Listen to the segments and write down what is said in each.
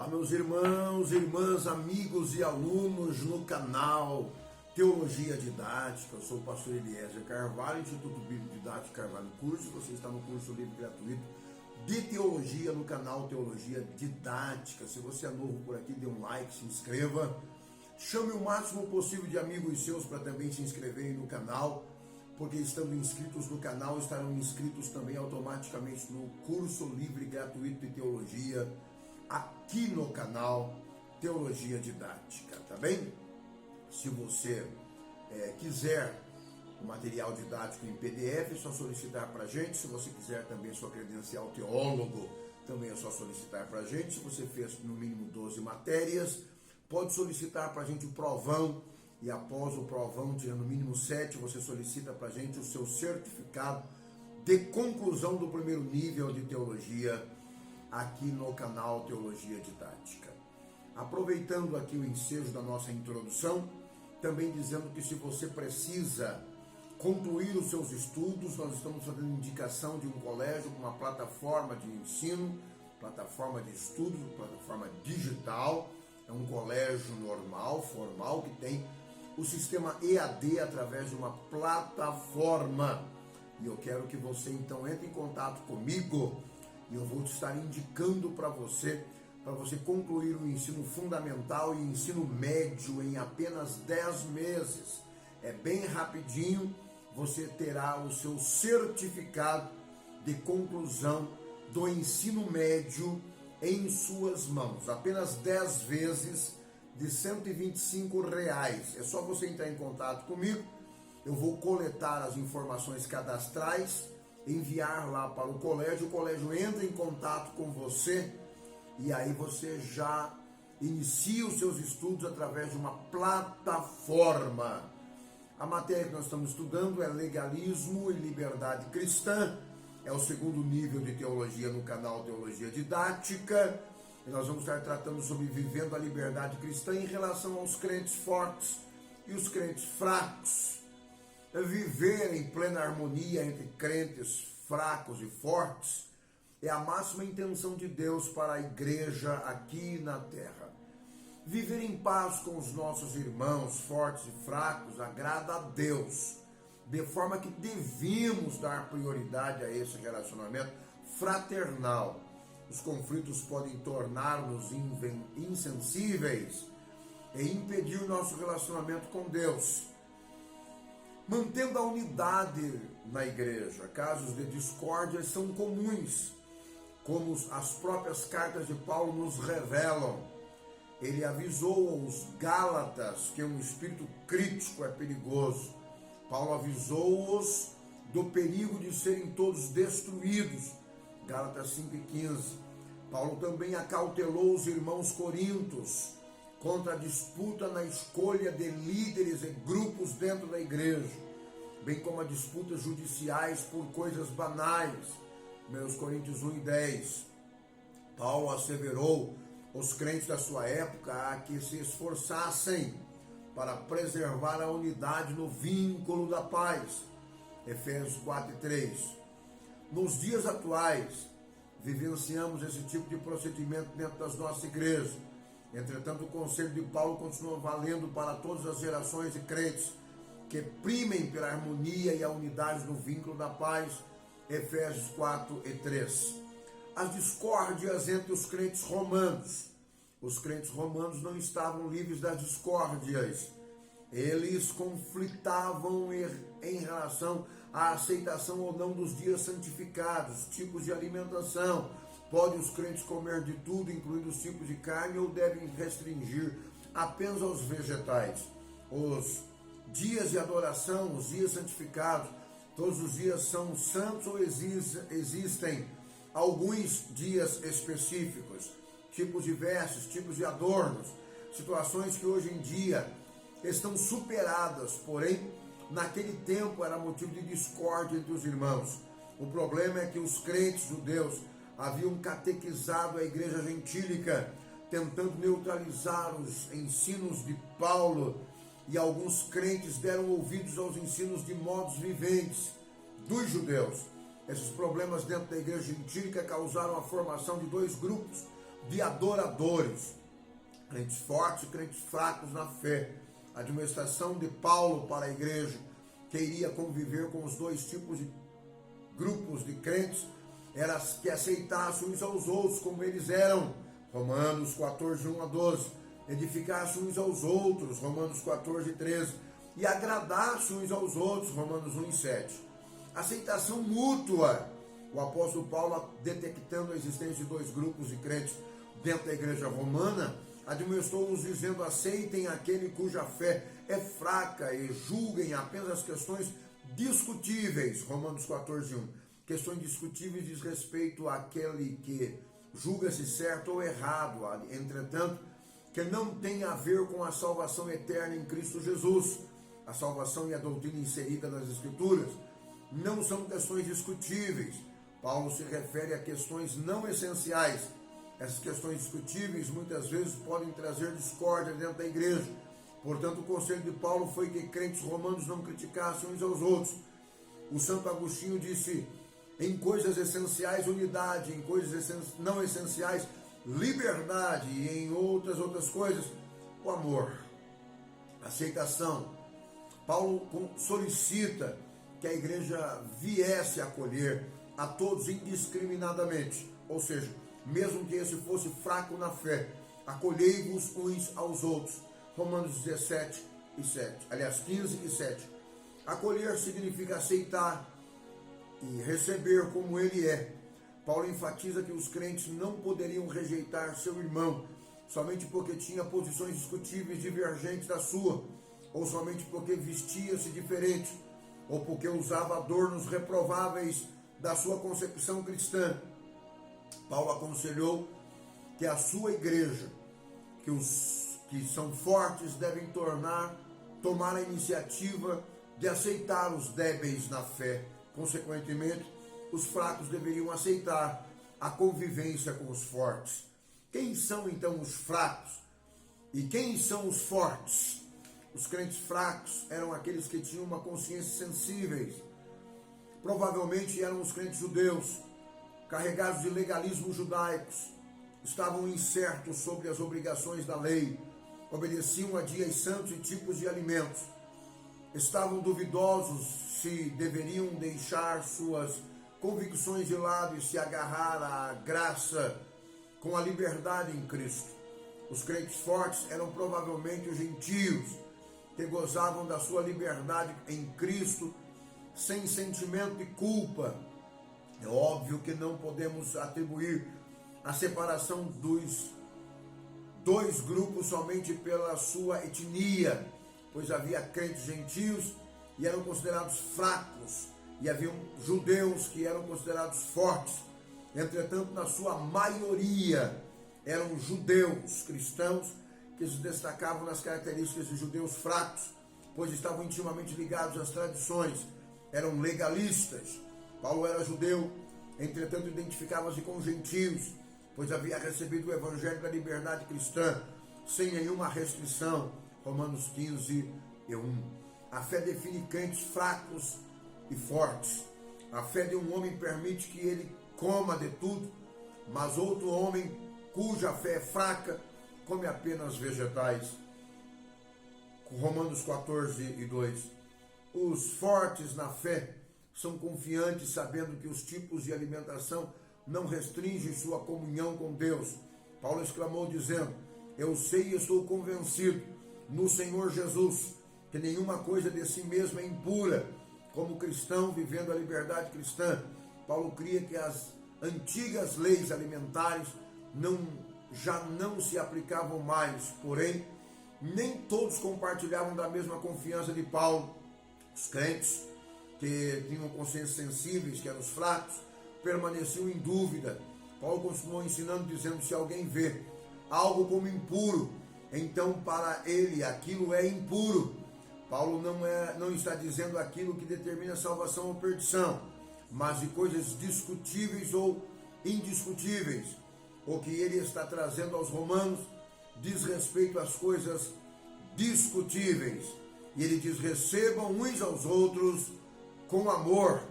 Olá, meus irmãos, irmãs, amigos e alunos no canal Teologia Didática. Eu sou o pastor Eliezer Carvalho, Instituto Bíblico Didático Carvalho Curso. Você está no curso livre gratuito de Teologia no canal Teologia Didática. Se você é novo por aqui, dê um like, se inscreva. Chame o máximo possível de amigos seus para também se inscreverem no canal, porque estando inscritos no canal, estarão inscritos também automaticamente no curso livre gratuito de Teologia aqui no canal Teologia Didática, tá bem? Se você quiser o material didático em PDF, é só solicitar para a gente. Se você quiser também sua credencial teólogo, também é só solicitar para a gente. Se você fez no mínimo 12 matérias, pode solicitar para a gente o provão, e após o provão, tirando no mínimo 7, você solicita para a gente o seu certificado de conclusão do primeiro nível de teologia aqui no canal Teologia Didática. Aproveitando aqui o ensejo da nossa introdução, também dizendo que se você precisa concluir os seus estudos, nós estamos fazendo indicação de um colégio, uma plataforma de ensino, plataforma de estudos, plataforma digital. É um colégio normal, formal, que tem o sistema EAD através de uma plataforma. E eu quero que você então entre em contato comigo e eu vou estar indicando para você concluir o ensino fundamental e ensino médio em apenas 10 meses. É bem rapidinho, você terá o seu certificado de conclusão do ensino médio em suas mãos. Apenas 10 vezes de R$125. É só você entrar em contato comigo, eu vou coletar as informações cadastrais, enviar lá para o colégio entra em contato com você e aí você já inicia os seus estudos através de uma plataforma. A matéria que nós estamos estudando é Legalismo e Liberdade Cristã, é o segundo nível de teologia no canal Teologia Didática, e nós vamos estar tratando sobre vivendo a liberdade cristã em relação aos crentes fortes e os crentes fracos. Viver em plena harmonia entre crentes fracos e fortes é a máxima intenção de Deus para a igreja aqui na terra. Viver em paz com os nossos irmãos fortes e fracos agrada a Deus, de forma que devemos dar prioridade a esse relacionamento fraternal. Os conflitos podem tornar-nos insensíveis e impedir o nosso relacionamento com Deus. Mantendo a unidade na igreja, casos de discórdia são comuns, como as próprias cartas de Paulo nos revelam. Ele avisou aos Gálatas que um espírito crítico é perigoso. Paulo avisou-os do perigo de serem todos destruídos. Gálatas 5:15. Paulo também acautelou os irmãos corintos contra a disputa na escolha de líderes e grupos dentro da igreja, bem como a disputas judiciais por coisas banais. 1 Coríntios 1:10. Paulo asseverou os crentes da sua época a que se esforçassem para preservar a unidade no vínculo da paz. Efésios 4:3. Nos dias atuais, vivenciamos esse tipo de procedimento dentro das nossas igrejas. Entretanto, o conselho de Paulo continua valendo para todas as gerações de crentes que primem pela harmonia e a unidade no vínculo da paz. Efésios 4:3. As discórdias entre os crentes romanos. Os crentes romanos não estavam livres das discórdias. Eles conflitavam em relação à aceitação ou não dos dias santificados, tipos de alimentação. Podem os crentes comer de tudo, incluindo os tipos de carne, ou devem restringir apenas aos vegetais? Os dias de adoração, os dias santificados, todos os dias são santos ou existem alguns dias específicos? Tipos de vestes, tipos de adornos, situações que hoje em dia estão superadas, porém, naquele tempo era motivo de discórdia entre os irmãos. O problema é que os crentes judeus haviam catequizado a igreja gentílica, tentando neutralizar os ensinos de Paulo, e alguns crentes deram ouvidos aos ensinos de modos viventes dos judeus. Esses problemas dentro da igreja gentílica causaram a formação de dois grupos de adoradores, crentes fortes e crentes fracos na fé. A admoestação de Paulo para a igreja, que iria conviver com os dois tipos de grupos de crentes, era que aceitassem uns aos outros como eles eram, Romanos 14, 1 a 12, edificassem uns aos outros, Romanos 14, 13, e agradassem uns aos outros, Romanos 1 e 7. Aceitação mútua. O apóstolo Paulo, detectando a existência de dois grupos de crentes dentro da igreja romana, admoestou-os dizendo: aceitem aquele cuja fé é fraca e julguem apenas as questões discutíveis, Romanos 14, 1. Questões discutíveis diz respeito àquele que julga-se certo ou errado, entretanto, que não tem a ver com a salvação eterna em Cristo Jesus. A salvação e a doutrina inserida nas Escrituras não são questões discutíveis. Paulo se refere a questões não essenciais. Essas questões discutíveis muitas vezes podem trazer discórdia dentro da igreja. Portanto, o conselho de Paulo foi que crentes romanos não criticassem uns aos outros. O Santo Agostinho disse: em coisas essenciais, unidade; em coisas não essenciais, liberdade; e em outras coisas, o amor. Aceitação. Paulo solicita que a igreja viesse a acolher a todos indiscriminadamente, ou seja, mesmo que esse fosse fraco na fé, acolhei-vos uns aos outros. Romanos 17 e 7, aliás 15 e 7. Acolher significa aceitar e receber como ele é. Paulo enfatiza que os crentes não poderiam rejeitar seu irmão somente porque tinha posições discutíveis divergentes da sua, ou somente porque vestia-se diferente, ou porque usava adornos reprováveis da sua concepção cristã. Paulo aconselhou que a sua igreja, que os que são fortes devem tomar a iniciativa de aceitar os débeis na fé. Consequentemente, os fracos deveriam aceitar a convivência com os fortes. Quem são então os fracos? E quem são os fortes? Os crentes fracos eram aqueles que tinham uma consciência sensíveis. Provavelmente eram os crentes judeus, carregados de legalismos judaicos, estavam incertos sobre as obrigações da lei, obedeciam a dias santos e tipos de alimentos, estavam duvidosos se deveriam deixar suas convicções de lado e se agarrar à graça com a liberdade em Cristo. Os crentes fortes eram provavelmente os gentios, que gozavam da sua liberdade em Cristo, sem sentimento de culpa. É óbvio que não podemos atribuir a separação dos dois grupos somente pela sua etnia, pois havia crentes gentios e eram considerados fracos, e haviam judeus que eram considerados fortes. Entretanto, na sua maioria, eram judeus cristãos que se destacavam nas características de judeus fracos, pois estavam intimamente ligados às tradições, eram legalistas. Paulo era judeu, entretanto identificava-se com os gentios, pois havia recebido o evangelho da liberdade cristã, sem nenhuma restrição. Romanos 15 e 1. A fé define crentes fracos e fortes. A fé de um homem permite que ele coma de tudo, mas outro homem cuja fé é fraca come apenas vegetais. Romanos 14 e 2. Os fortes na fé são confiantes, sabendo que os tipos de alimentação não restringem sua comunhão com Deus. Paulo exclamou dizendo: eu sei e estou convencido no Senhor Jesus que nenhuma coisa de si mesma é impura. Como cristão vivendo a liberdade cristã, Paulo cria que as antigas leis alimentares já não se aplicavam mais, porém nem todos compartilhavam da mesma confiança de Paulo. Os crentes que tinham consciências sensíveis, que eram os fracos, permaneciam em dúvida. Paulo continuou ensinando, dizendo: se alguém vê algo como impuro, então para ele aquilo é impuro. Paulo não está dizendo aquilo que determina salvação ou perdição, mas de coisas discutíveis ou indiscutíveis. O que ele está trazendo aos romanos diz respeito às coisas discutíveis. E ele diz: recebam uns aos outros com amor.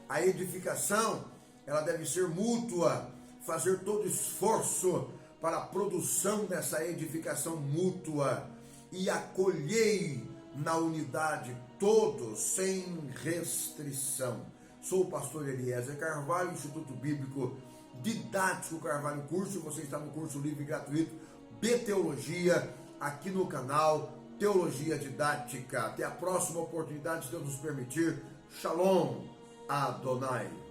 A edificação, ela deve ser mútua, fazer todo esforço para a produção dessa edificação mútua e acolhei na unidade todos sem restrição. Sou o pastor Eliezer Carvalho, Instituto Bíblico Didático Carvalho Curso. Você está no curso livre e gratuito de Teologia, aqui no canal Teologia Didática. Até a próxima oportunidade, se Deus nos permitir. Shalom Adonai.